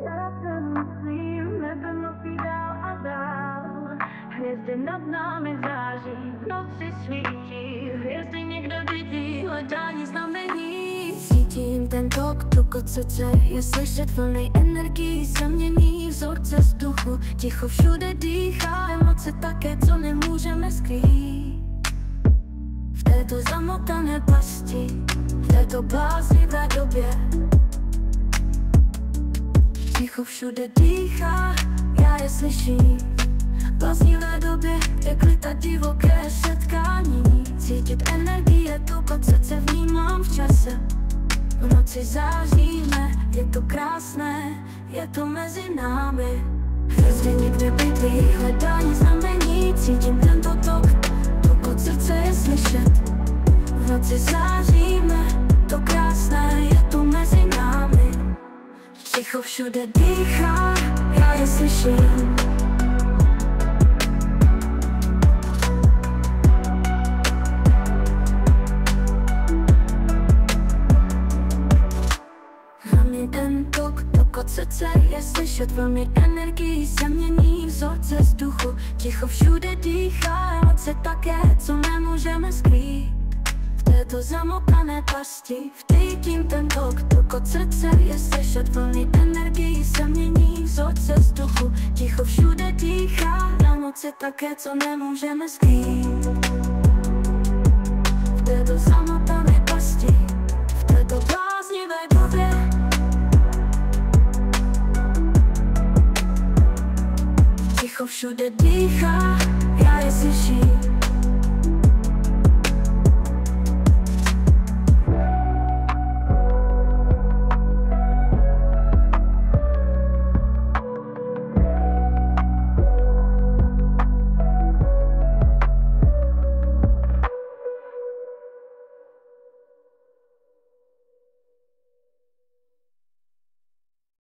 Já se myslím, nebe nosí dál a dál. Hvězdy nad námi září, v noci svítí. Hvězdy někdo vidí, hledání znamení. Cítím ten tok, tuk od srdce. Je slyšet vlny energií, zamění vzorce vzduchu. Ticho všude dýchá, emoce také, co nemůžeme skrýt. V této zamotané pasti, v této bláznivé době. Ticho všude dýchá, já je slyším. V bláznivé době je klid a divoké setkání. Cítit energie, tuk od srdce vnímám v čase. V noci záříme, je to krásné, je to mezi námi. Hvězdy někde bydlí, hledání znamení. Cítím tento tok, tuk od srdce je slyšet. V noci záříme, to krásné, je to mezi námi. Ticho všude dýchá, já je slyším. Hlavně ten tuk od srdce je slyšet. Vlny energií se mění, vzorce vzduchu. Ticho všude dýchá, emoce také, co nemůžeme skrýt. V této zamotané pasti vtýtím ten tuk od srdce je slyšet. Vlny energií se mění, vzorce vzduchu. Ticho všude dýchá, emoce také, co nemůžeme skrýt. V této zamotané pasti, v této bláznivé době. Ticho všude dýchá, já je slyším.